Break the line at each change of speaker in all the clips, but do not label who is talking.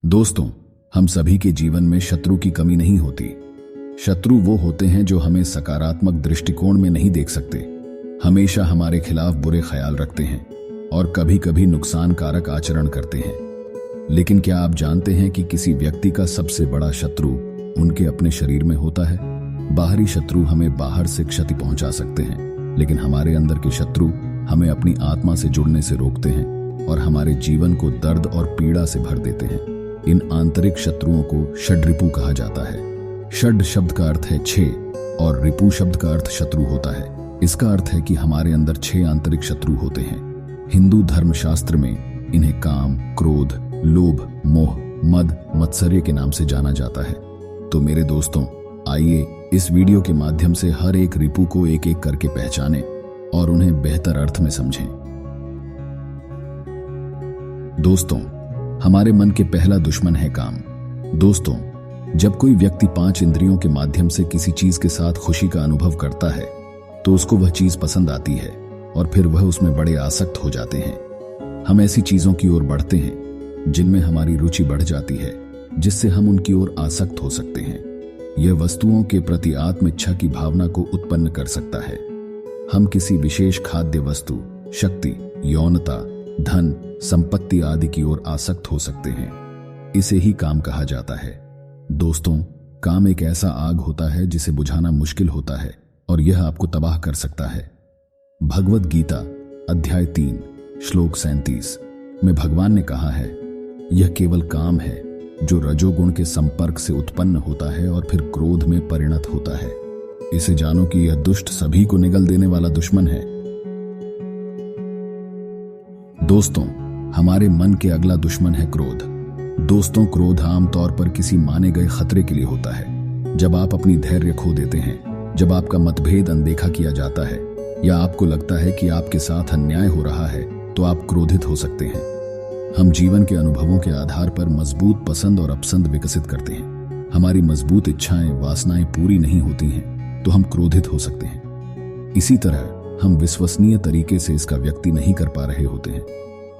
दोस्तों, हम सभी के जीवन में शत्रु की कमी नहीं होती। शत्रु वो होते हैं जो हमें सकारात्मक दृष्टिकोण में नहीं देख सकते, हमेशा हमारे खिलाफ बुरे ख्याल रखते हैं और कभी कभी नुकसानकारक आचरण करते हैं। लेकिन क्या आप जानते हैं कि किसी व्यक्ति का सबसे बड़ा शत्रु उनके अपने शरीर में होता है? बाहरी शत्रु हमें बाहर से क्षति पहुंचा सकते हैं, लेकिन हमारे अंदर के शत्रु हमें अपनी आत्मा से जुड़ने से रोकते हैं और हमारे जीवन को दर्द और पीड़ा से भर देते हैं। इन आंतरिक शत्रुओं को षड्रिपु कहा जाता है। षड शब्द का अर्थ है 6 और रिपु शब्द का अर्थ शत्रु होता है। इसका अर्थ है कि हमारे अंदर 6 आंतरिक शत्रु होते हैं। हिंदू धर्मशास्त्र में इन्हें काम, क्रोध, लोभ, मोह, मद, मत्सर्य के नाम से जाना जाता है। तो मेरे दोस्तों, आइए इस वीडियो के माध्यम से हर एक रिपु को एक एक करके पहचानें और उन्हें बेहतर अर्थ में समझें। दोस्तों, हमारे मन के पहला दुश्मन है काम। दोस्तों, जब कोई व्यक्ति 5 इंद्रियों के माध्यम से किसी चीज के साथ खुशी का अनुभव करता है तो उसको वह चीज पसंद आती है और फिर वह उसमें बड़े आसक्त हो जाते हैं। हम ऐसी चीजों की ओर बढ़ते हैं जिनमें हमारी रुचि बढ़ जाती है, जिससे हम उनकी ओर आसक्त हो सकते हैं। यह वस्तुओं के प्रति आत्म इच्छा की भावना को उत्पन्न कर सकता है। हम किसी विशेष खाद्य वस्तु, शक्ति, यौनता, धन, संपत्ति आदि की ओर आसक्त हो सकते हैं। इसे ही काम कहा जाता है। दोस्तों, काम एक ऐसा आग होता है जिसे बुझाना मुश्किल होता है और यह आपको तबाह कर सकता है। भगवद गीता अध्याय 3 श्लोक 37 में भगवान ने कहा है, यह केवल काम है जो रजोगुण के संपर्क से उत्पन्न होता है और फिर क्रोध में परिणत होता है। इसे जानो कि यह दुष्ट सभी को निगल देने वाला दुश्मन है। दोस्तों, हमारे मन के अगला दुश्मन है क्रोध। दोस्तों, क्रोध आमतौर पर किसी माने गए खतरे के लिए होता है। जब आप अपनी धैर्य खो देते हैं, जब आपका मतभेद अनदेखा किया जाता है या आपको लगता है कि आपके साथ अन्याय हो रहा है, तो आप क्रोधित हो सकते हैं। हम जीवन के अनुभवों के आधार पर मजबूत पसंद और अपसंद विकसित करते हैं। हमारी मजबूत इच्छाएं, वासनाएं पूरी नहीं होती हैं तो हम क्रोधित हो सकते हैं। इसी तरह हम विश्वसनीय तरीके से इसका व्यक्ति नहीं कर पा रहे होते हैं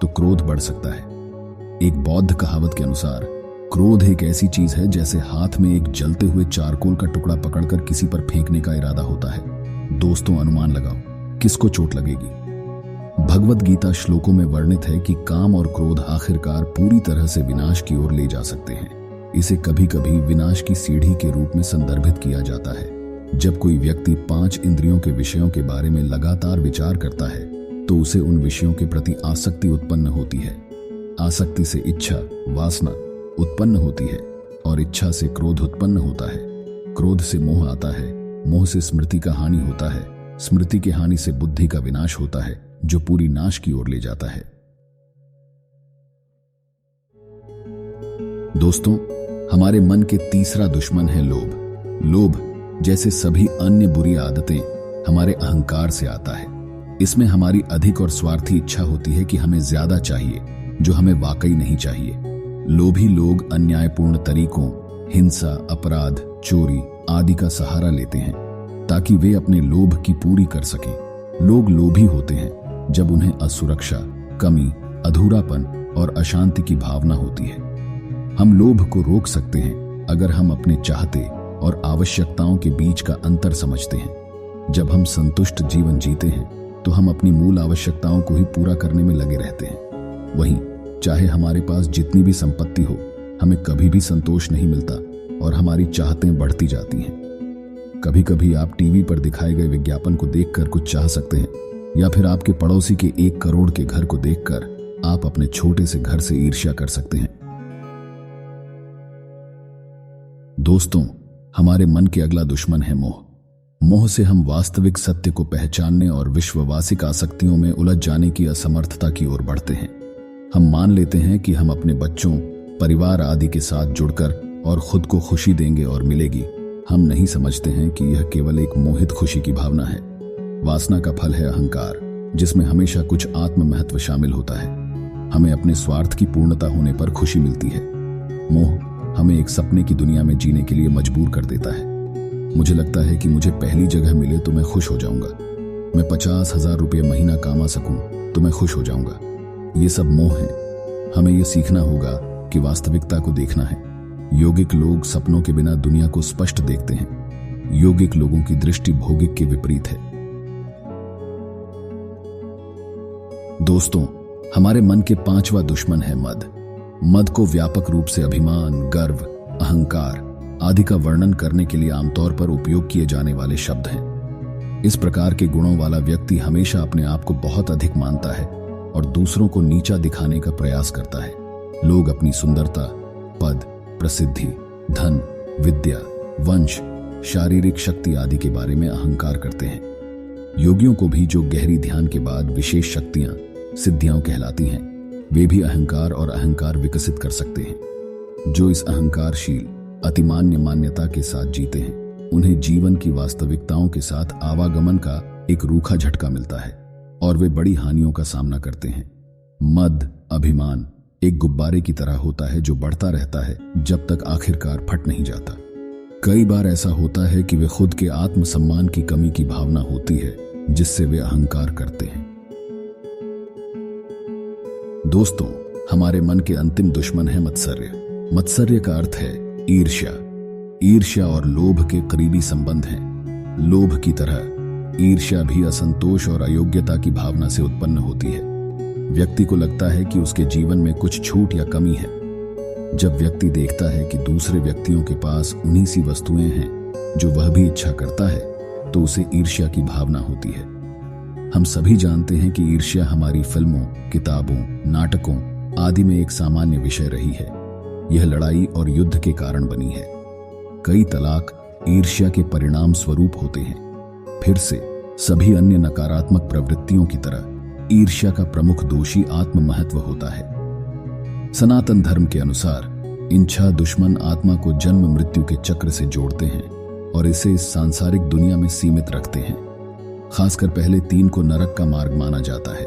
तो क्रोध बढ़ सकता है। एक बौद्ध कहावत के अनुसार क्रोध एक ऐसी चीज है जैसे हाथ में एक जलते हुए चारकोल का टुकड़ा पकड़कर किसी पर फेंकने का इरादा होता है। दोस्तों, अनुमान लगाओ किसको चोट लगेगी। भगवद गीता श्लोकों में वर्णित है कि काम और क्रोध आखिरकार पूरी तरह से विनाश की ओर ले जा सकते हैं। इसे कभी कभी विनाश की सीढ़ी के रूप में संदर्भित किया जाता है। जब कोई व्यक्ति 5 इंद्रियों के विषयों के बारे में लगातार विचार करता है तो उसे उन विषयों के प्रति आसक्ति उत्पन्न होती है। आसक्ति से इच्छा, वासना उत्पन्न होती है और इच्छा से क्रोध उत्पन्न होता है। क्रोध से मोह आता है, मोह से स्मृति का हानि होता है, स्मृति की हानि से बुद्धि का विनाश होता है जो पूरी नाश की ओर ले जाता है। दोस्तों, हमारे मन के तीसरा दुश्मन है लोभ। लोभ जैसे सभी अन्य बुरी आदतें हमारे अहंकार से आता है। इसमें हमारी अधिक और स्वार्थी इच्छा होती है कि हमें ज्यादा चाहिए जो हमें वाकई नहीं चाहिए। लोभी लोग अन्यायपूर्ण तरीकों, हिंसा, अपराध, चोरी आदि का सहारा लेते हैं ताकि वे अपने लोभ की पूरी कर सकें। लोग लोभी होते हैं जब उन्हें असुरक्षा, कमी, अधूरापन और अशांति की भावना होती है। हम लोभ को रोक सकते हैं अगर हम अपने चाहते और आवश्यकताओं के बीच का अंतर समझते हैं। जब हम संतुष्ट जीवन जीते हैं तो हम अपनी मूल आवश्यकताओं को ही पूरा करने में लगे रहते हैं। वहीं चाहे हमारे पास जितनी भी संपत्ति हो, हमें कभी भी संतोष नहीं मिलता और हमारी चाहतें बढ़ती जाती हैं। कभी कभी आप टीवी पर दिखाए गए विज्ञापन को देखकर कुछ चाह सकते हैं या फिर आपके पड़ोसी के 1 करोड़ के घर को देखकर आप अपने छोटे से घर से ईर्ष्या कर सकते हैं। दोस्तों, हमारे मन के अगला दुश्मन है मोह। मोह से हम वास्तविक सत्य को पहचानने और विश्ववासिक आसक्तियों में उलझ जाने की असमर्थता की ओर बढ़ते हैं। हम मान लेते हैं कि हम अपने बच्चों, परिवार आदि के साथ जुड़कर और खुद को खुशी देंगे और मिलेगी। हम नहीं समझते हैं कि यह केवल एक मोहित खुशी की भावना है। वासना का फल है अहंकार, जिसमें हमेशा कुछ आत्म महत्व शामिल होता है। हमें अपने स्वार्थ की पूर्णता होने पर खुशी मिलती है। मोह हमें एक सपने की दुनिया में जीने के लिए मजबूर कर देता है। मुझे लगता है कि मुझे पहली जगह मिले तो मैं खुश हो जाऊंगा। मैं 50,000 रुपये महीना कमा सकूं तो मैं खुश हो जाऊंगा। ये सब मोह है। हमें यह सीखना होगा कि वास्तविकता को देखना है। योगिक लोग सपनों के बिना दुनिया को स्पष्ट देखते हैं। योगिक लोगों की दृष्टि भौगिक के विपरीत है। दोस्तों, हमारे मन के पांचवा दुश्मन है मद। मद को व्यापक रूप से अभिमान, गर्व, अहंकार आदि का वर्णन करने के लिए आमतौर पर उपयोग किए जाने वाले शब्द हैं। इस प्रकार के गुणों वाला व्यक्ति हमेशा अपने आप को बहुत अधिक मानता है और दूसरों को नीचा दिखाने का प्रयास करता है। लोग अपनी सुंदरता, पद, प्रसिद्धि, धन, विद्या, वंश, शारीरिक शक्ति आदि के बारे में अहंकार करते हैं। योगियों को भी जो गहरी ध्यान के बाद विशेष शक्तियां, सिद्धियां कहलाती हैं, वे भी अहंकार और अहंकार विकसित कर सकते हैं। जो इस अहंकारशील अतिमान्य मान्यता के साथ जीते हैं, उन्हें जीवन की वास्तविकताओं के साथ आवागमन का एक रूखा झटका मिलता है और वे बड़ी हानियों का सामना करते हैं। मद, अभिमान एक गुब्बारे की तरह होता है जो बढ़ता रहता है जब तक आखिरकार फट नहीं जाता। कई बार ऐसा होता है कि वे खुद के आत्मसम्मान की कमी की भावना होती है जिससे वे अहंकार करते हैं। दोस्तों, हमारे मन के अंतिम दुश्मन है मत्सर्य। मत्सर्य का अर्थ है ईर्ष्या। ईर्ष्या और लोभ के करीबी संबंध हैं। लोभ की तरह ईर्ष्या भी असंतोष और अयोग्यता की भावना से उत्पन्न होती है। व्यक्ति को लगता है कि उसके जीवन में कुछ छूट या कमी है। जब व्यक्ति देखता है कि दूसरे व्यक्तियों के पास उन्हीं सी वस्तुएं हैं जो वह भी इच्छा करता है, तो उसे ईर्ष्या की भावना होती है। हम सभी जानते हैं कि ईर्ष्या हमारी फिल्मों, किताबों, नाटकों आदि में एक सामान्य विषय रही है। यह लड़ाई और युद्ध के कारण बनी है। कई तलाक ईर्ष्या के परिणाम स्वरूप होते हैं। फिर से सभी अन्य नकारात्मक प्रवृत्तियों की तरह ईर्ष्या का प्रमुख दोषी आत्म महत्व होता है। सनातन धर्म के अनुसार इन 6 दुश्मन आत्मा को जन्म मृत्यु के चक्र से जोड़ते हैं और इसे इस सांसारिक दुनिया में सीमित रखते हैं। खासकर पहले 3 को नरक का मार्ग माना जाता है।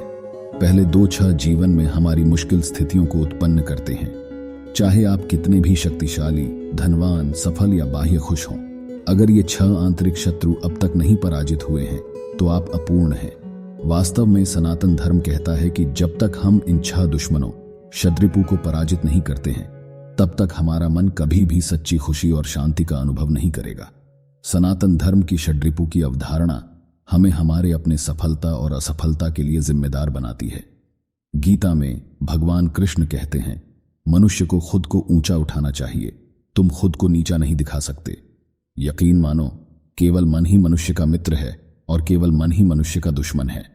पहले 2-6 जीवन में हमारी मुश्किल स्थितियों को उत्पन्न करते हैं। चाहे आप कितने भी शक्तिशाली, धनवान, सफल या बाह्य खुश हों, अगर ये 6 आंतरिक शत्रु अब तक नहीं पराजित हुए हैं तो आप अपूर्ण हैं। वास्तव में सनातन धर्म कहता है कि जब तक हम इन 6 दुश्मनों शत्रुपु को पराजित नहीं करते हैं, तब तक हमारा मन कभी भी सच्ची खुशी और शांति का अनुभव नहीं करेगा। सनातन धर्म की षड्रिपु की अवधारणा हमें हमारे अपने सफलता और असफलता के लिए जिम्मेदार बनाती है। गीता में भगवान कृष्ण कहते हैं, मनुष्य को खुद को ऊंचा उठाना चाहिए, तुम खुद को नीचा नहीं दिखा सकते। यकीन मानो, केवल मन ही मनुष्य का मित्र है और केवल मन ही मनुष्य का दुश्मन है।